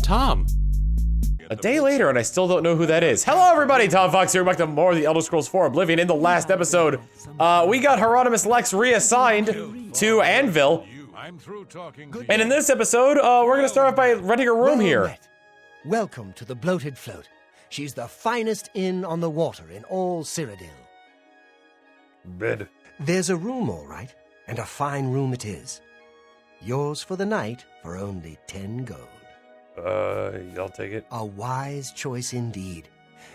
Tom. A day later, and I still don't know who that is. Hello, everybody. Tom Fawkes here, back to more of the Elder Scrolls 4 Oblivion. In the last episode, we got Hieronymus Lex reassigned to Anvil. And in this episode, we're gonna start off by renting a room here. Welcome to the Bloated Float. She's the finest inn on the water in all Cyrodiil. Bed. There's a room, all right, and a fine room it is. Yours for the night for only 10 gold. I'll take it. A wise choice indeed.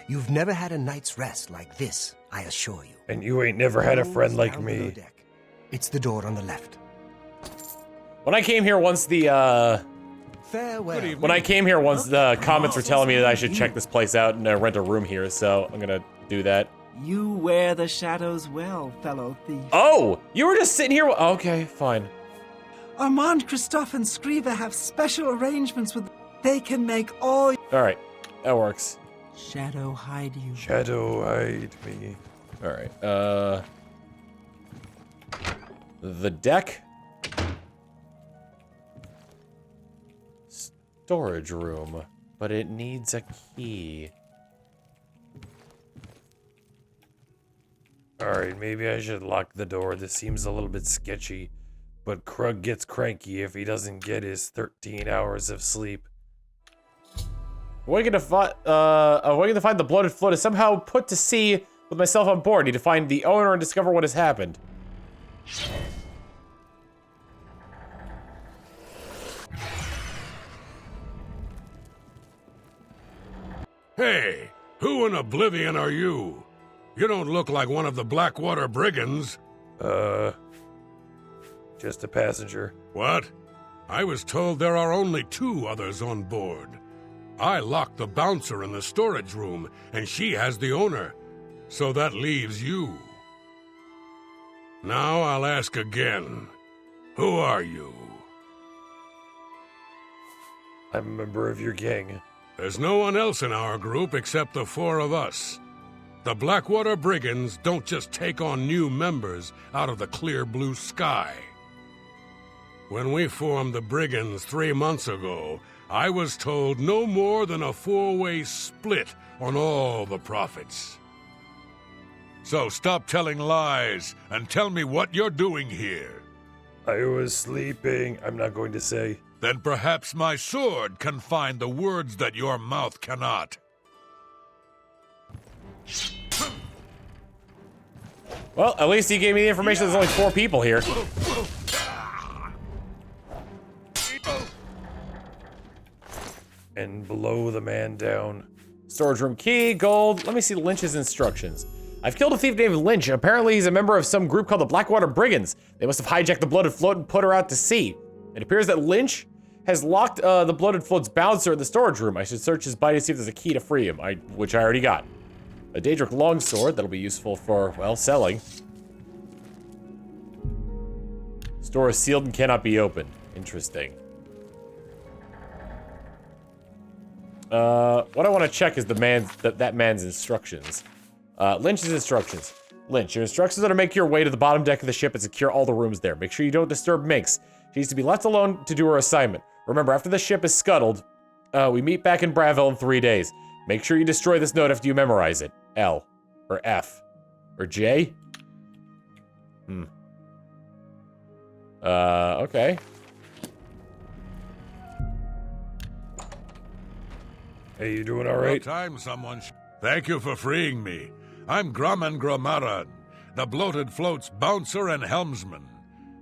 You've never had a night's rest like this, I assure you. And you ain't never had a friend like me. Deck. It's the door on the left. When I came here once, the comments were telling me that I should check this place out and rent a room here, so I'm gonna do that. You wear the shadows well, fellow thief. Oh, you were just sitting here. Okay, fine. Armand, Christophe, and Scriva have special arrangements with. They can make all. All right, that works. Shadow hide you. Shadow hide me. All right. The deck. Storage room, but it needs a key. Alright, maybe I should lock the door. This seems a little bit sketchy, but Krug gets cranky if he doesn't get his 13 hours of sleep. Awaken to find the Bloated Float is somehow put to sea with myself on board. Need to find the owner and discover what has happened. Hey, who in Oblivion are you? You don't look like one of the Blackwater brigands. Just a passenger. What? I was told there are only 2 others on board. I locked the bouncer in the storage room, and she has the owner. So that leaves you. Now I'll ask again. Who are you? I'm a member of your gang. There's no one else in our group except the 4 of us. The Blackwater Brigands don't just take on new members out of the clear blue sky. When we formed the Brigands 3 months ago, I was told no more than a 4-way split on all the profits. So stop telling lies and tell me what you're doing here. I was sleeping. I'm not going to say. Then perhaps my sword can find the words that your mouth cannot. Well, at least he gave me the information there's only 4 people here. And blow the man down. Storage room key, gold. Let me see Lynch's instructions. I've killed a thief named Lynch. Apparently he's a member of some group called the Blackwater Brigands. They must have hijacked the Bloated Float and put her out to sea. It appears that Lynch has locked the Bloated Float's bouncer in the storage room. I should search his body to see if there's a key to free him, which I already got. A Daedric longsword that'll be useful for, well, selling. Store is sealed and cannot be opened. Interesting. What I want to check is that man's instructions. Lynch's instructions. Lynch, your instructions are to make your way to the bottom deck of the ship and secure all the rooms there. Make sure you don't disturb Minx. She needs to be left alone to do her assignment. Remember, after the ship is scuttled, we meet back in Braville in 3 days. Make sure you destroy this note after you memorize it. L. Or F. Or J? Okay. Hey, you doing all right? Time, someone. Thank you for freeing me. I'm Grumman Gromaran, the Bloated Float's bouncer and helmsman.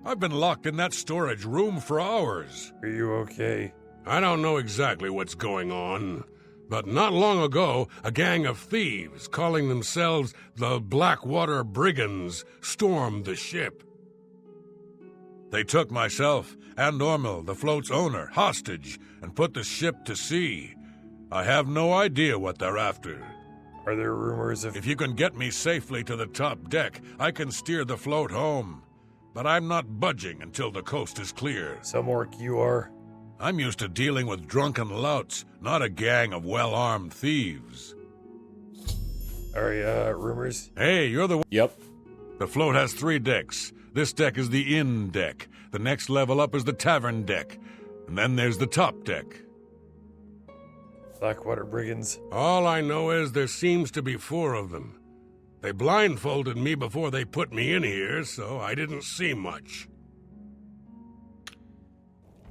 I've been locked in that storage room for hours. Are you okay? I don't know exactly what's going on, but not long ago, a gang of thieves calling themselves the Blackwater Brigands stormed the ship. They took myself and Ormil, the float's owner, hostage and put the ship to sea. I have no idea what they're after. Are there rumors of... If you can get me safely to the top deck, I can steer the float home. But I'm not budging until the coast is clear. Some orc you are? I'm used to dealing with drunken louts, not a gang of well-armed thieves. Rumors? Hey, you're the one. Yep. The float has 3 decks. This deck is the inn deck. The next level up is the tavern deck. And then there's the top deck. Blackwater Brigands. All I know is there seems to be 4 of them. They blindfolded me before they put me in here, so I didn't see much.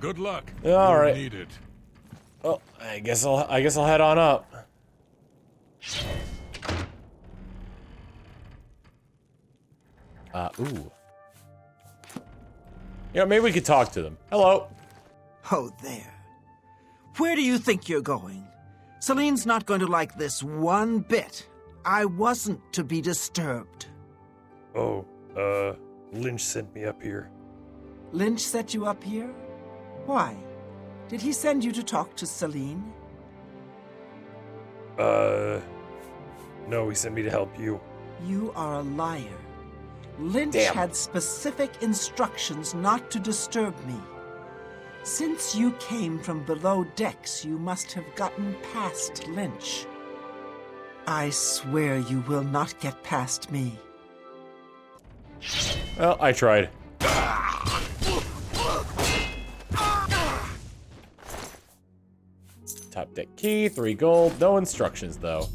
Good luck. All right. Need it. Well, I guess I'll head on up. Ooh. You know, maybe we could talk to them. Hello. Oh, there. Where do you think you're going? Celine's not going to like this one bit. I wasn't to be disturbed. Oh, Lynch sent me up here. Lynch set you up here? Why? Did he send you to talk to Celine? No, he sent me to help you. You are a liar. Lynch Damn. had specific instructions not to disturb me. Since you came from below decks, you must have gotten past Lynch. I swear you will not get past me. Well, I tried. Top deck key, 3 gold. No instructions, though.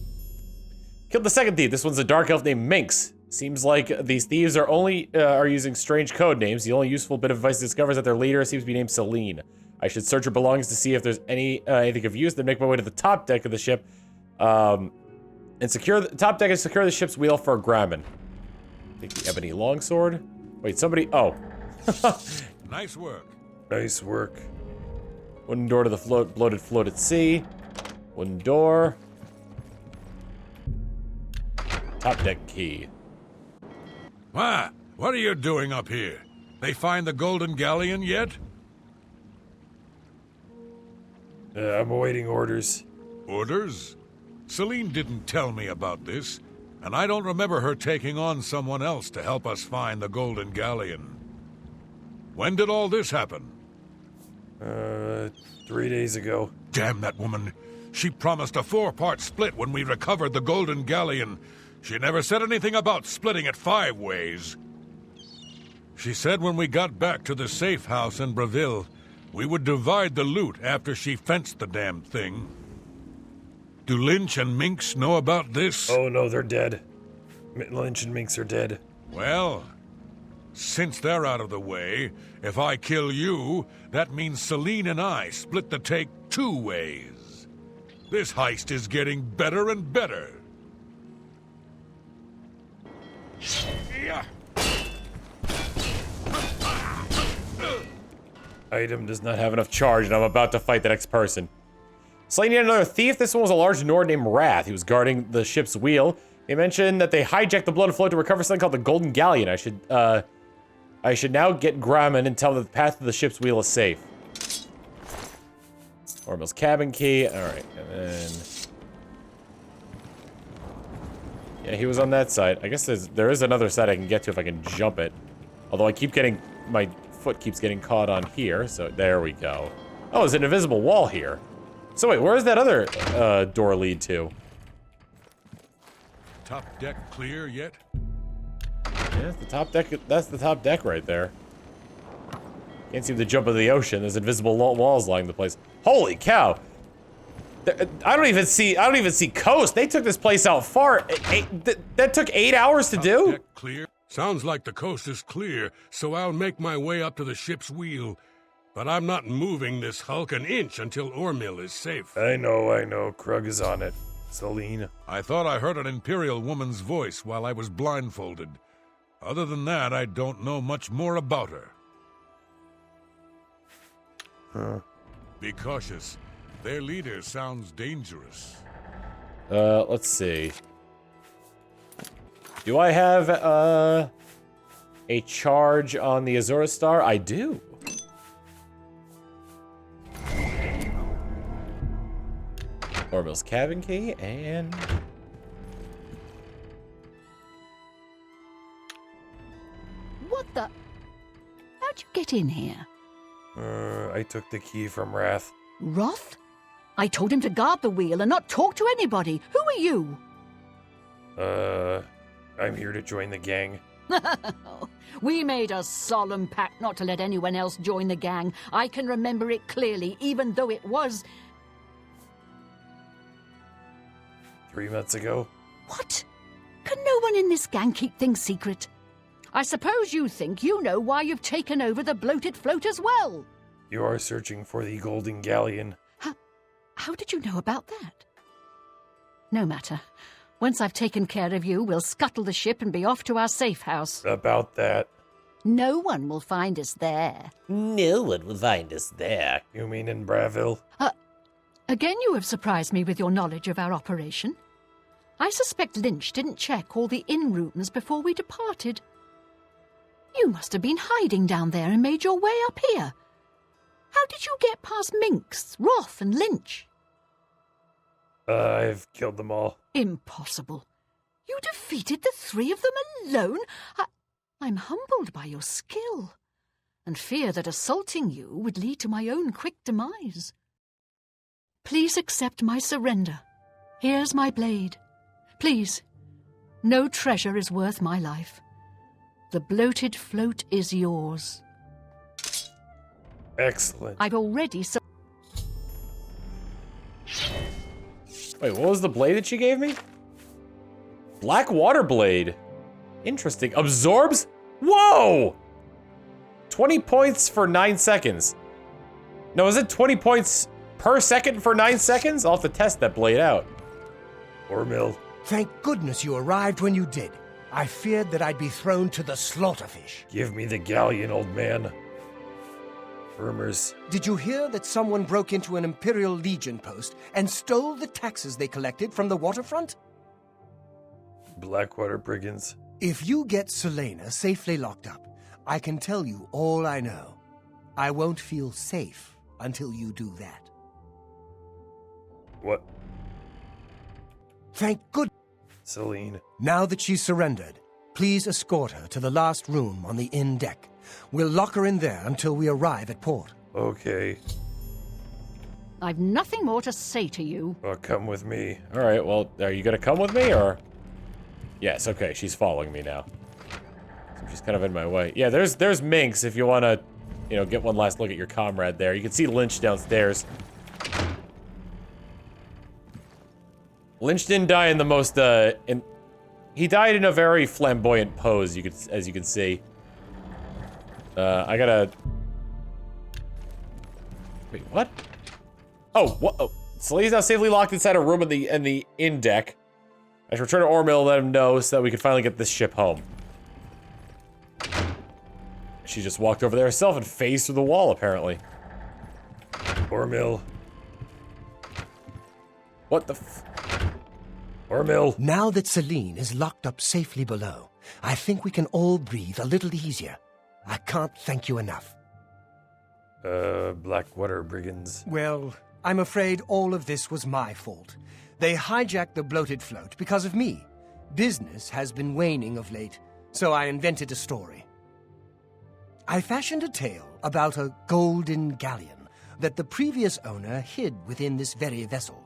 Killed the second thief. This one's a dark elf named Minx. Seems like these thieves are using strange code names. The only useful bit of advice discovers that their leader seems to be named Celine. I should search her belongings to see if there's anything of use. Then make my way to the top deck of the ship, and secure the top deck and secure the ship's wheel for a Grammon. Take the ebony longsword. Wait, somebody. Oh, Nice work. Nice work. wooden door to the bloated float at sea. Wooden door. Top deck key. What are you doing up here? They find the Golden Galleon yet? I'm awaiting orders. Orders? Celine didn't tell me about this, and I don't remember her taking on someone else to help us find the Golden Galleon. When did all this happen? 3 days ago. Damn that woman. She promised a 4-part split when we recovered the Golden Galleon. She never said anything about splitting it 5 ways. She said when we got back to the safe house in Breville, we would divide the loot after she fenced the damn thing. Do Lynch and Minx know about this? Oh no, they're dead. Lynch and Minx are dead. Well, since they're out of the way, if I kill you, that means Celine and I split the take 2 ways. This heist is getting better and better. Yeah. Item does not have enough charge, and I'm about to fight the next person. Slaying yet another thief. This one was a large Nord named Wrath. He was guarding the ship's wheel. He mentioned that they hijacked the Bloated Float to recover something called the Golden Galleon. I should now get Grammon and tell them the path to the ship's wheel is safe. Ormel's cabin key. All right, and then yeah, he was on that side. I guess there is another side I can get to if I can jump it. Although I keep getting my foot keeps getting caught on here. So there we go. Oh, there's an invisible wall here. So wait, where does that other door lead to? Top deck clear yet? Yeah, that's the top deck. That's the top deck right there. Can't seem to jump into the ocean. There's invisible walls lining the place. Holy cow! I don't even see coast. They took this place out far. That took 8 hours to do. Deck clear. Sounds like the coast is clear, so I'll make my way up to the ship's wheel. But I'm not moving this hulk an inch until Ormil is safe. I know. Krug is on it. Celine. I thought I heard an Imperial woman's voice while I was blindfolded. Other than that, I don't know much more about her. Huh. Be cautious. Their leader sounds dangerous. Let's see. Do I have, a charge on the Azura Star? I do. Ormel's cabin key, and... What the? How'd you get in here? I took the key from Wrath. Roth? I told him to guard the wheel and not talk to anybody. Who are you? I'm here to join the gang. We made a solemn pact not to let anyone else join the gang. I can remember it clearly, even though it was... 3 months ago? What? Can no one in this gang keep things secret? I suppose you think you know why you've taken over the Bloated Float as well. You are searching for the Golden Galleon. How did you know about that? No matter. Once I've taken care of you, we'll scuttle the ship and be off to our safe house. About that. No one will find us there. No one will find us there. You mean in Braville? Again, you have surprised me with your knowledge of our operation. I suspect Lynch didn't check all the inn rooms before we departed. You must have been hiding down there and made your way up here. How did you get past Minx, Roth, and Lynch? I've killed them all. Impossible. You defeated the 3 of them alone? I'm humbled by your skill, and fear that assaulting you would lead to my own quick demise. Please accept my surrender. Here's my blade. Please, no treasure is worth my life. The Bloated Float is yours. Excellent. I've already... Wait, what was the blade that she gave me? Black water blade. Interesting. Absorbs? Whoa! 20 points for 9 seconds. No, is it 20 points per second for 9 seconds? I'll have to test that blade out. Ormill. Thank goodness you arrived when you did. I feared that I'd be thrown to the slaughterfish. Give me the galleon, old man. Rumors. Did you hear that someone broke into an Imperial Legion post and stole the taxes they collected from the waterfront? Blackwater brigands. If you get Selena safely locked up, I can tell you all I know. I won't feel safe until you do that. What? Thank good. Celine. Now that she's surrendered, please escort her to the last room on the inn deck. We'll lock her in there until we arrive at port. Okay. I've nothing more to say to you. Well, come with me. All right, well, are you gonna come with me, or? Yes, okay, she's following me now. So she's kind of in my way. Yeah, there's Minx if you wanna, get one last look at your comrade there. You can see Lynch downstairs. Lynch didn't die in the most, he died in a very flamboyant pose, as you can see. I gotta... Wait, what? Oh, what? Oh, Celine's now safely locked inside a room in the inn deck. I should return to Ormill and let him know so that we can finally get this ship home. She just walked over there herself and phased through the wall, apparently. Ormill. What the f... Ormill. Now that Celine is locked up safely below, I think we can all breathe a little easier. I can't thank you enough. Blackwater brigands. Well, I'm afraid all of this was my fault. They hijacked the Bloated Float because of me. Business has been waning of late, so I invented a story. I fashioned a tale about a golden galleon that the previous owner hid within this very vessel.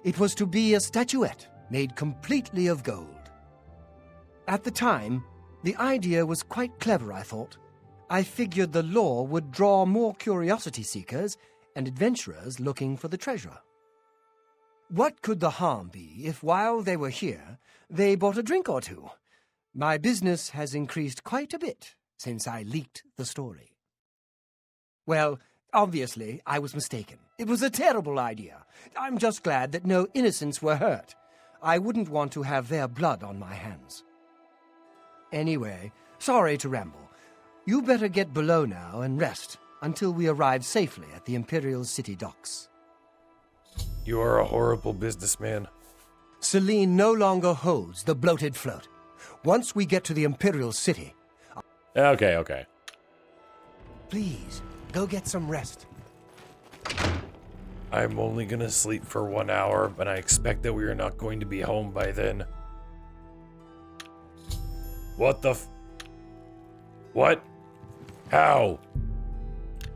It was to be a statuette made completely of gold. At the time, the idea was quite clever, I thought. I figured the lore would draw more curiosity seekers and adventurers looking for the treasure. What could the harm be if while they were here, they bought a drink or two? My business has increased quite a bit since I leaked the story. Well, obviously, I was mistaken. It was a terrible idea. I'm just glad that no innocents were hurt. I wouldn't want to have their blood on my hands. Anyway, sorry to ramble. You better get below now and rest until we arrive safely at the Imperial City docks. You are a horrible businessman. Celine no longer holds the Bloated Float. Once we get to the Imperial City... Okay. Please, go get some rest. I'm only gonna sleep for 1 hour, but I expect that we are not going to be home by then. What the f... What? How?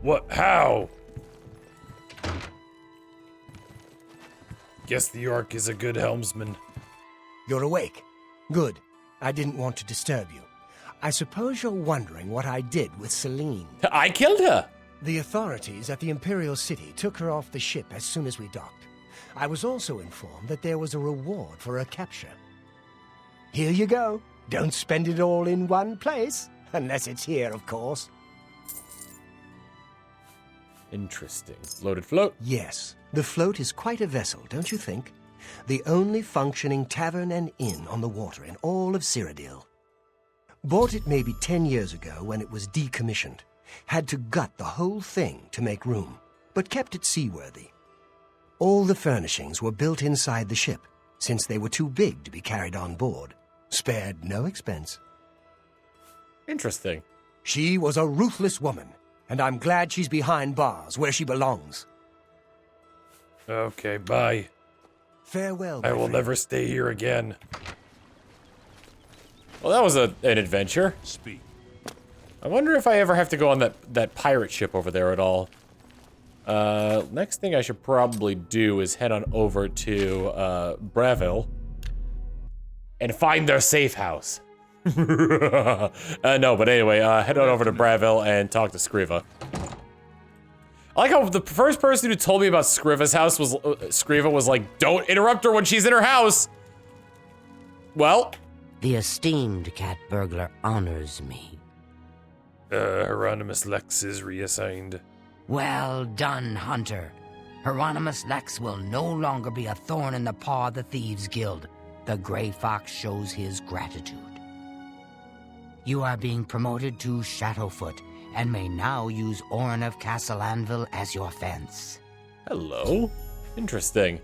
What? How? Guess the Orc is a good helmsman. You're awake. Good. I didn't want to disturb you. I suppose you're wondering what I did with Celine. I killed her! The authorities at the Imperial City took her off the ship as soon as we docked. I was also informed that there was a reward for her capture. Here you go. Don't spend it all in one place. Unless it's here, of course. Interesting. Bloated Float? Yes. The float is quite a vessel, don't you think? The only functioning tavern and inn on the water in all of Cyrodiil. Bought it maybe 10 years ago when it was decommissioned. Had to gut the whole thing to make room, but kept it seaworthy. All the furnishings were built inside the ship, since they were too big to be carried on board. Spared no expense. Interesting. She was a ruthless woman, and I'm glad she's behind bars where she belongs. Okay, bye. Farewell, I my will friend. never stay here again. Well, that was an adventure. Speak. I wonder if I ever have to go on that pirate ship over there at all. Next thing I should probably do is head on over to, Breville. And find their safe house. No, but anyway, head on over to Breville and talk to Scriva. I like how the first person who told me about Scriva's house was, Scriva was like, don't interrupt her when she's in her house! Well... The esteemed cat burglar honors me. Hieronymus Lex is reassigned. Well done, Hunter. Hieronymus Lex will no longer be a thorn in the paw of the Thieves Guild. The Grey Fox shows his gratitude. You are being promoted to Shadowfoot, and may now use Orin of Castle Anvil as your fence. Hello. Interesting.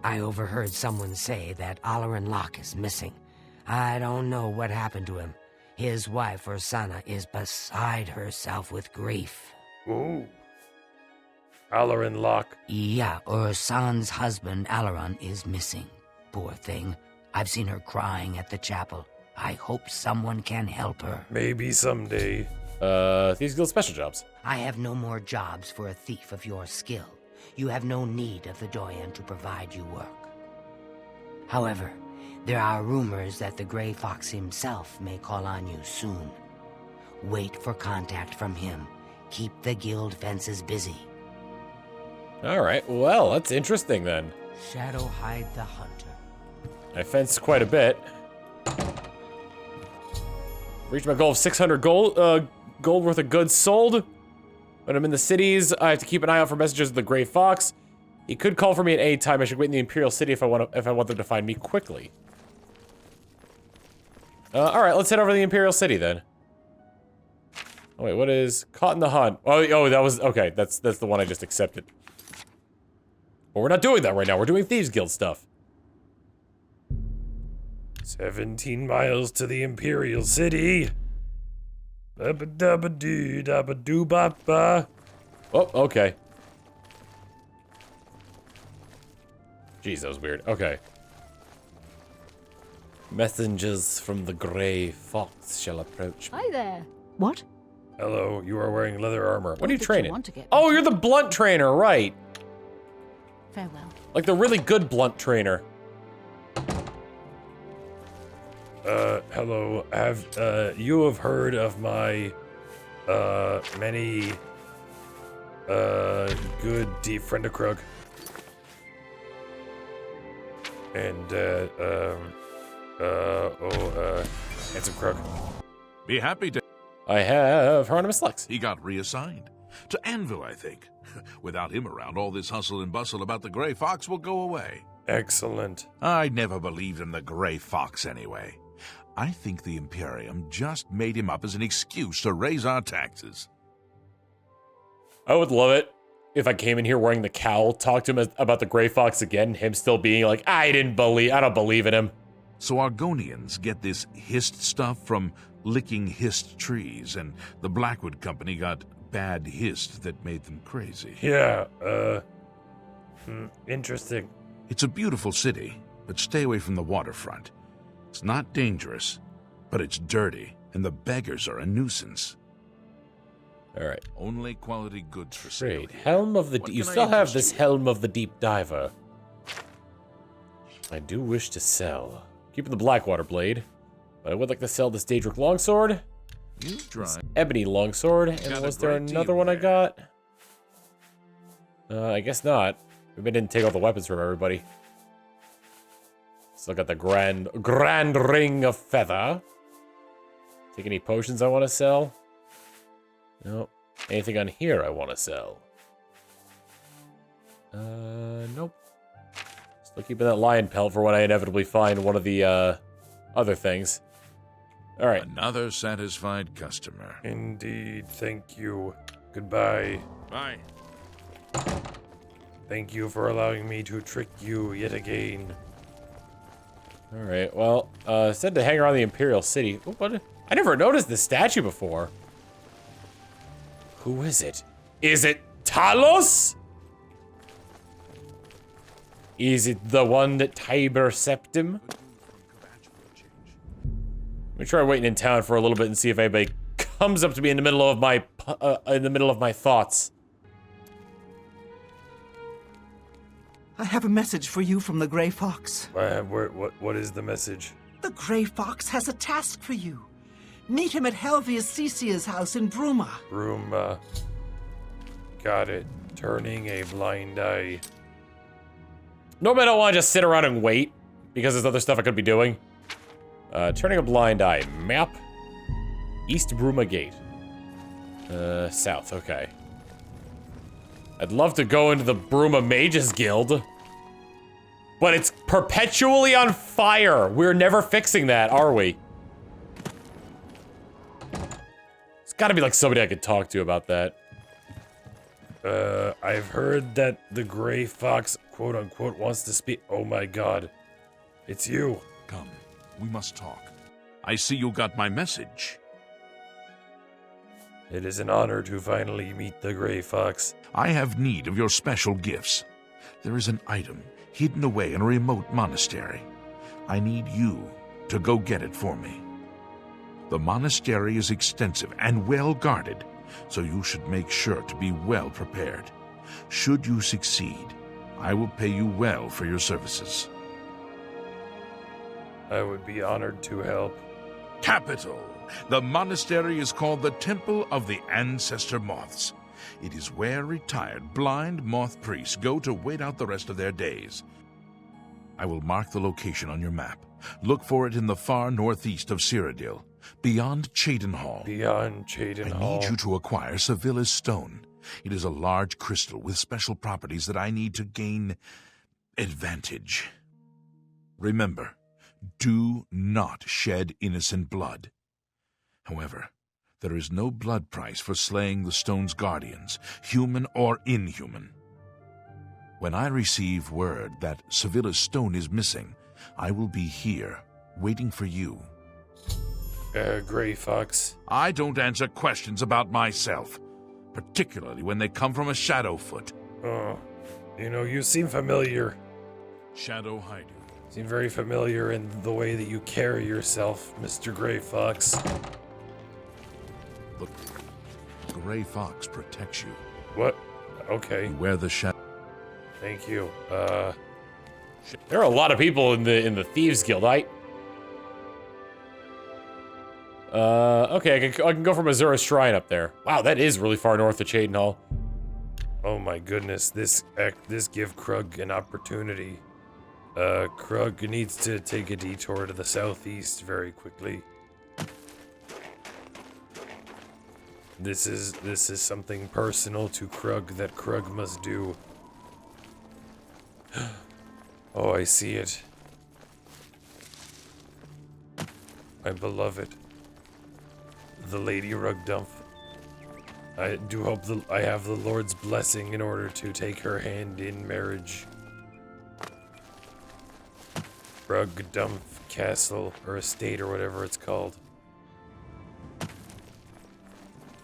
I overheard someone say that Allerin Locke is missing. I don't know what happened to him. His wife, Ursana, is beside herself with grief. Ooh. Allerin Locke. Yeah, Ursan's husband, Alleron, is missing. Poor thing. I've seen her crying at the chapel. I hope someone can help her. Maybe someday. Thieves Guild special jobs. I have no more jobs for a thief of your skill. You have no need of the Doyen to provide you work. However, there are rumors that the Grey Fox himself may call on you soon. Wait for contact from him. Keep the guild fences busy. Alright, well, that's interesting then. Shadowhide the Hunter. I fenced quite a bit. Reached my goal of 600 gold worth of goods sold. When I'm in the cities, I have to keep an eye out for messages of the Grey Fox. He could call for me at any time. I should wait in the Imperial City if I want them to find me quickly. Alright, let's head over to the Imperial City then. Oh wait, what is Caught in the Hunt? Oh, that was okay. That's the one I just accepted. Well, we're not doing that right now. We're doing Thieves Guild stuff. 17 miles to the Imperial City. Ba-ba-da-ba-doo-da-ba-doo-ba-ba. Oh, okay. Jeez, that was weird. Okay. Messengers from the Grey Fox shall approach me. Hi there. What? Hello, you are wearing leather armor. What are you Think training? want to get Oh, better. you're the blunt trainer, right? Farewell. Like the really good blunt trainer. Hello. You have heard of my, many, good deep friend of Krug? And, handsome Krug. Be happy to. I have Hieronymus Lex. He got reassigned. To Anvil, I think. Without him around, all this hustle and bustle about the Grey Fox will go away. Excellent. I never believed in the Grey Fox anyway. I think the Imperium just made him up as an excuse to raise our taxes. I would love it if I came in here wearing the cowl, talked to him about the Grey Fox again, him still being like, I don't believe in him. So Argonians get this hist stuff from licking hist trees, and the Blackwood Company got bad hist that made them crazy. Yeah, interesting. It's a beautiful city, but stay away from the waterfront. It's not dangerous, but it's dirty, and the beggars are a nuisance. All right. Only quality goods for sale. Great. Helm of the What You can I still have interest this you in? Helm of the Deep Diver. I do wish to sell. Keeping the Blackwater Blade. But I would like to sell this Daedric longsword. You try. Ebony longsword. And Got a was there great another deal one I there. got? I guess not. Maybe I didn't take all the weapons from everybody. Still got the grand ring of feather. Take any potions I want to sell? Nope. Anything on here I want to sell? Nope. Still keeping that lion pelt for when I inevitably find one of the other things. All right. Another satisfied customer. Indeed, thank you. Goodbye. Bye. Thank you for allowing me to trick you yet again. All right. Well, said to hang around the Imperial City. Ooh, what? I never noticed this statue before. Who is it? Is it Talos? Is it the one that Tiber Septim? Let me try waiting in town for a little bit and see if anybody comes up to me in the middle of my thoughts. I have a message for you from the Grey Fox. What is the message? The Grey Fox has a task for you. Meet him at Helvius Cecia's house in Bruma. Bruma. Got it. Turning a blind eye. Normally I don't want to just sit around and wait, because there's other stuff I could be doing. Turning a blind eye. Map. East Bruma Gate. South, okay. I'd love to go into the Bruma Mages Guild. But it's perpetually on fire. We're never fixing that, are we? There's gotta be like somebody I could talk to about that. I've heard that the Grey Fox, quote unquote, wants to speak. Oh my god. It's you. Come, we must talk. I see you got my message. It is an honor to finally meet the Grey Fox. I have need of your special gifts. There is an item hidden away in a remote monastery. I need you to go get it for me. The monastery is extensive and well guarded, so you should make sure to be well prepared. Should you succeed, I will pay you well for your services. I would be honored to help. Capital! The monastery is called the Temple of the Ancestor Moths. It is where retired blind moth priests go to wait out the rest of their days. I will mark the location on your map. Look for it in the far northeast of Cyrodiil, beyond Cheydinhal. Beyond Cheydinhal. I need you to acquire Sevilla's stone. It is a large crystal with special properties that I need to gain advantage. Remember, do not shed innocent blood. However, there is no blood price for slaying the stone's guardians, human or inhuman. When I receive word that Sevilla's stone is missing, I will be here, waiting for you. Grey Fox. I don't answer questions about myself, particularly when they come from a Shadowfoot. Oh, you seem familiar. Shadow Haidu. Seem very familiar in the way that you carry yourself, Mr. Grey Fox. Look, the Grey Fox protects you. What? Okay. You wear the shadow. Thank you. There are a lot of people in the Thieves Guild. Okay, I can go from Azura's Shrine up there. Wow, that is really far north of Cheydinhal. Oh my goodness, this give Krug an opportunity. Krug needs to take a detour to the southeast very quickly. This is something personal to Krug that Krug must do. Oh, I see it. My beloved. The Lady Rugdumph. I do hope I have the Lord's blessing in order to take her hand in marriage. Rugdumph Castle, or estate, or whatever it's called.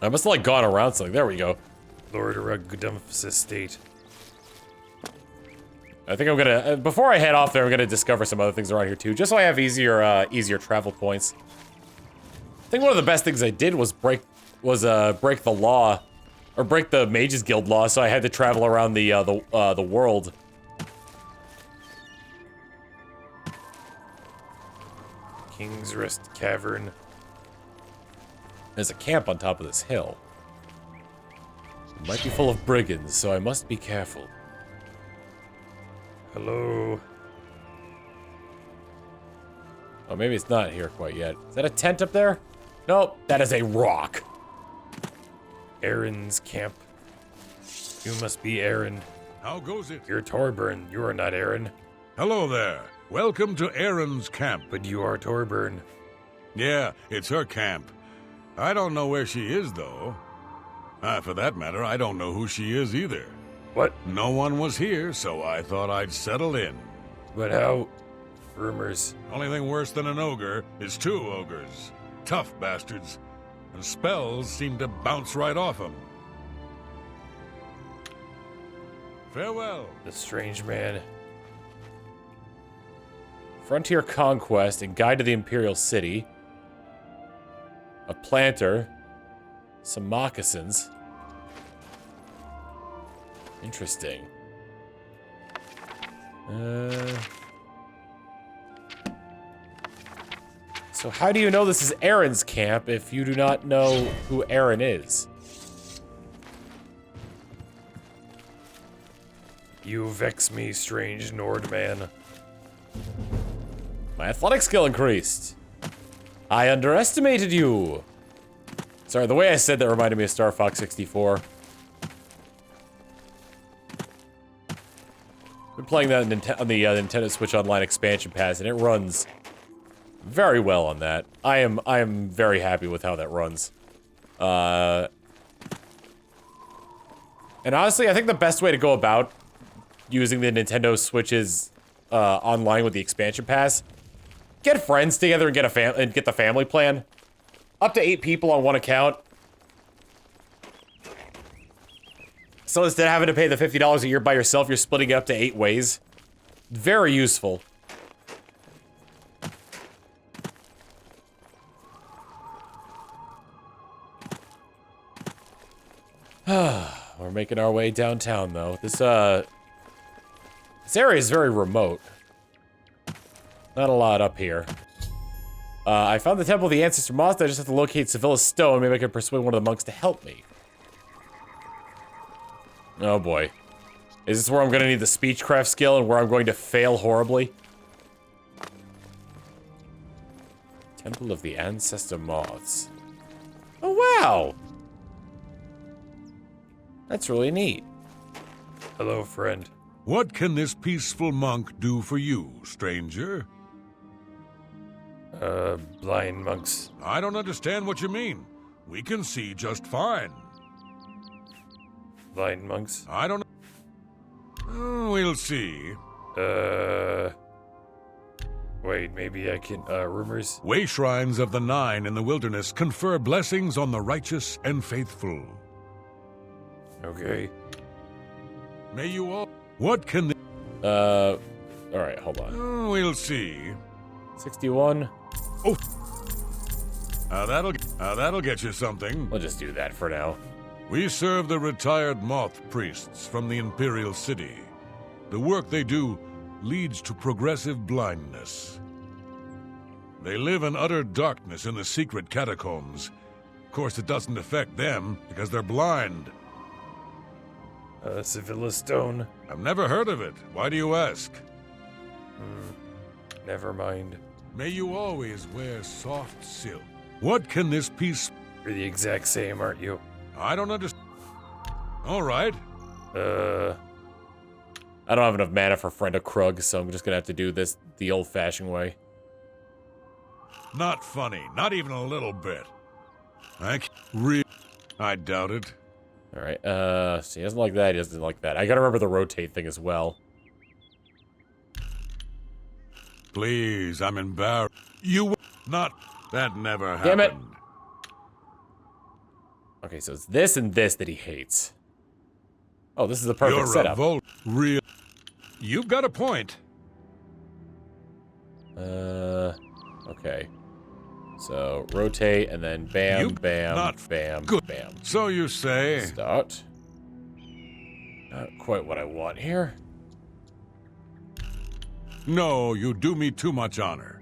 I must have like gone around something. There we go. Lord Rugdumph's estate. I think I'm gonna, before I head off there, I'm gonna discover some other things around here too, just so I have easier travel points. I think one of the best things I did was break the law, or break the Mages Guild law, so I had to travel around the world. King's Rest Cavern. There's a camp on top of this hill. It might be full of brigands, so I must be careful. Hello. Oh, maybe it's not here quite yet. Is that a tent up there? Nope, that is a rock. Aaron's camp. You must be Aaron. How goes it? You're Torburn. You are not Aaron. Hello there. Welcome to Aaron's camp. But you are Torburn. Yeah, it's her camp. I don't know where she is, though. For that matter, I don't know who she is either. What? No one was here, so I thought I'd settle in. But how? Rumors. Only thing worse than an ogre is two ogres. Tough bastards. And spells seem to bounce right off them. Farewell. The strange man. Frontier Conquest and Guide to the Imperial City. A planter. Some moccasins. Interesting. So how do you know this is Aaron's camp if you do not know who Aaron is? You vex me, strange Nordman. My athletic skill increased. I underestimated you. Sorry, the way I said that reminded me of Star Fox 64. Been playing that on the Nintendo Switch Online expansion pass, and it runs very well on that. I am very happy with how that runs. And honestly, I think the best way to go about using the Nintendo Switch's online with the expansion pass, get friends together and get the family plan. Up to 8 people on one account. So instead of having to pay the $50 a year by yourself, you're splitting it up to 8 ways. Very useful. We're making our way downtown, though. This area is very remote. Not a lot up here. I found the temple of the Ancestor Moths. I just have to locate Sevilla's stone. Maybe I can persuade one of the monks to help me. Oh boy. Is this where I'm going to need the speechcraft skill and where I'm going to fail horribly? Temple of the Ancestor Moths. Oh wow! That's really neat. Hello, friend. What can this peaceful monk do for you, stranger? Blind monks. I don't understand what you mean. We can see just fine. Blind monks. I don't... we'll see. Wait, maybe I can, rumors? Way shrines of the 9 in the wilderness confer blessings on the righteous and faithful. Okay. May you all... What can... Alright, hold on. we'll see. 61. Oh! That'll get you something. We'll just do that for now. We serve the retired moth priests from the Imperial City. The work they do leads to progressive blindness. They live in utter darkness in the secret catacombs. Of course, it doesn't affect them because they're blind. Sevilla's stone. I've never heard of it. Why do you ask? Never mind. May you always wear soft silk. What can this piece... You're the exact same, aren't you? I don't understand. All right. I don't have enough mana for Friend of Krug, so I'm just gonna have to do this the old-fashioned way. Not funny. Not even a little bit. I doubt it. Alright, so he doesn't like that, he doesn't like that. I gotta remember the rotate thing as well. Please, I'm embarrassed. You not... That never Damn it. happened. Okay, so it's this and this that he hates. Oh, this is the perfect You're setup. Real... You've got a point. Okay. So, rotate, and then bam, bam, bam, good. bam. So you say... Start. Not quite what I want here. No, you do me too much honor.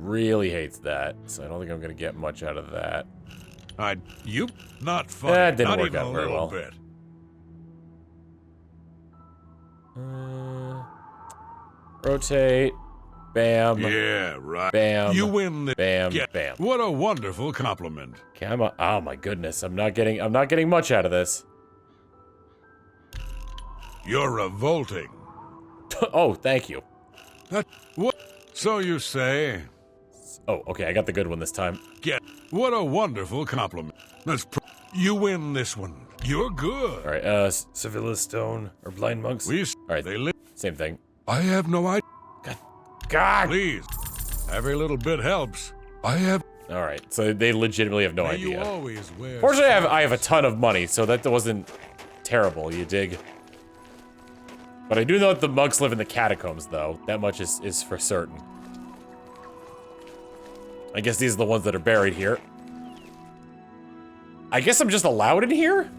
really hates that, so I don't think I'm gonna get much out of that. You not funny. That didn't not work even out a very little well. bit. Rotate. Bam. Yeah, right. Bam. You win this. Bam. Bam. What a wonderful compliment. Okay, oh my goodness, I'm not getting much out of this. You're revolting. Oh, thank you. What? So you say? Oh, okay, I got the good one this time. What a wonderful compliment. You win this one. You're good. All right, Sevilla Stone or Blind Monks. all right, same thing. I have no idea. God. Please. Every little bit helps. I have. All right, so they legitimately have no May idea. You always wear Fortunately, I have a ton of money, so that wasn't terrible. You dig? But I do know that the monks live in the catacombs, though. That much is for certain. I guess these are the ones that are buried here. I guess I'm just allowed in here?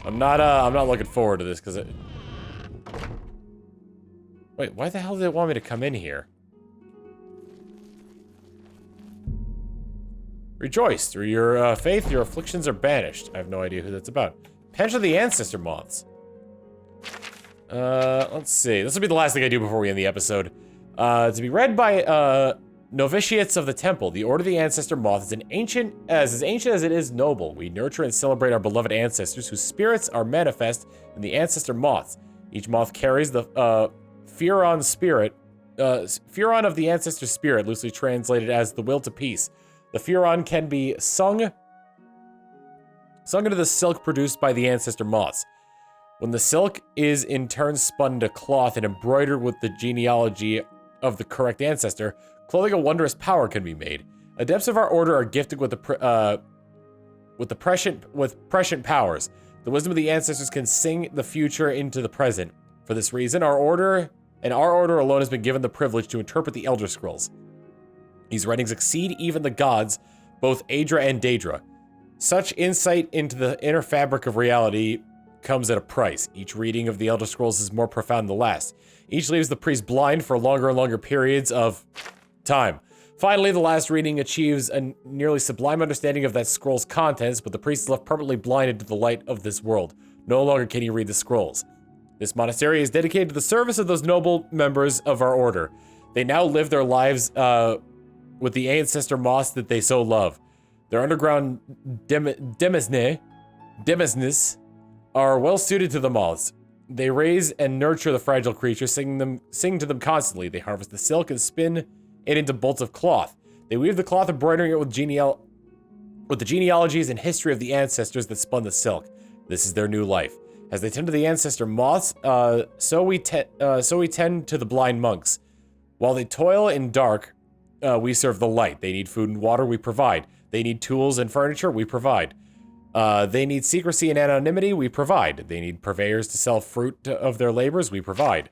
I'm not looking forward to this, because it... Wait, why the hell do they want me to come in here? Rejoice. Through your faith, your afflictions are banished. I have no idea who that's about. Pension of the Ancestor Moths. Let's see. This will be the last thing I do before we end the episode. To be read by novitiates of the temple. The Order of the Ancestor Moth is ancient as it is noble. We nurture and celebrate our beloved ancestors whose spirits are manifest in the Ancestor Moths. Each moth carries the Furon spirit, Furon of the Ancestor spirit, loosely translated as the will to peace. The Furon can be sung into the silk produced by the Ancestor Moths. When the silk is in turn spun into cloth and embroidered with the genealogy of the correct ancestor, clothing a wondrous power can be made. Adepts of our order are gifted with prescient powers. The wisdom of the ancestors can sing the future into the present. For this reason, our order alone has been given the privilege to interpret the Elder Scrolls. These writings exceed even the gods, both Aedra and Daedra. Such insight into the inner fabric of reality comes at a price. Each reading of the Elder Scrolls is more profound than the last. Each leaves the priest blind for longer and longer periods of time. Finally, the last reading achieves a nearly sublime understanding of that scroll's contents, but the priest is left permanently blinded to the light of this world. No longer can he read the scrolls. This monastery is dedicated to the service of those noble members of our order. They now live their lives with the ancestor moths that they so love. Their underground demesnes are well suited to the moths. They raise and nurture the fragile creatures, sing to them constantly. They harvest the silk and spin it into bolts of cloth. They weave the cloth, embroidering it with the genealogies and history of the ancestors that spun the silk. This is their new life. As they tend to the ancestor moths, so we tend to the blind monks. While they toil in dark, we serve the light. They need food and water, we provide. They need tools and furniture, we provide. They need secrecy and anonymity, we provide. They need purveyors to sell fruit of their labors, we provide.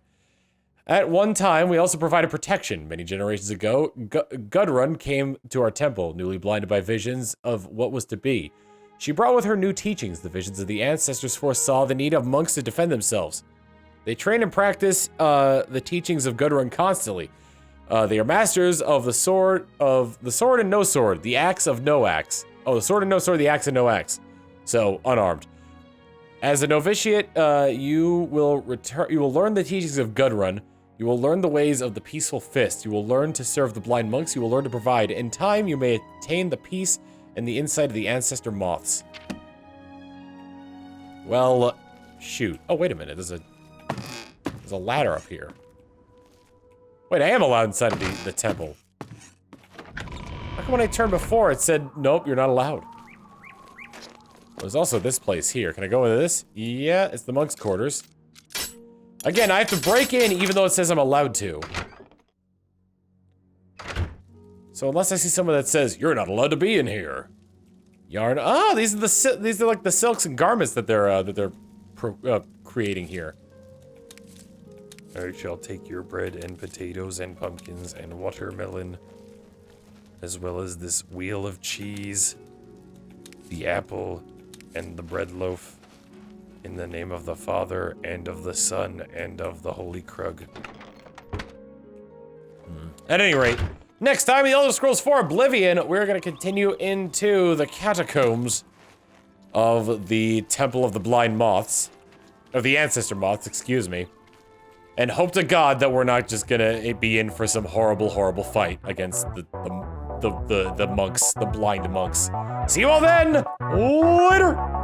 At one time, we also provided protection. Many generations ago, Gudrun came to our temple, newly blinded by visions of what was to be. She brought with her new teachings. The visions of the ancestors foresaw the need of monks to defend themselves. They train and practice the teachings of Gudrun constantly. They are masters of the sword and no sword, the axe of no axe. Oh, the sword and no sword, the axe and no axe. So, unarmed. As a novitiate, you will learn the teachings of Gudrun. You will learn the ways of the peaceful fist. You will learn to serve the blind monks. You will learn to provide. In time, you may attain the peace and the insight of the ancestor moths. Well, shoot. Oh, wait a minute. There's a ladder up here. Wait, I am allowed inside of the temple. How come when I turned before, it said, nope, you're not allowed? There's also this place here. Can I go into this? Yeah, it's the monks' quarters. Again, I have to break in even though it says I'm allowed to. So unless I see someone that says, you're not allowed to be in here. Yarn. Oh, these are like the silks and garments that they're creating here. I shall take your bread and potatoes and pumpkins and watermelon, as well as this wheel of cheese, the apple, and the bread loaf. In the name of the Father, and of the Son, and of the Holy Krug. At any rate, next time in Elder Scrolls 4 Oblivion, we're gonna continue into the catacombs of the Temple of the Blind Moths. Of the Ancestor Moths, excuse me. And hope to God that we're not just gonna be in for some horrible, horrible fight against the monks, the blind monks. See you all then! Later!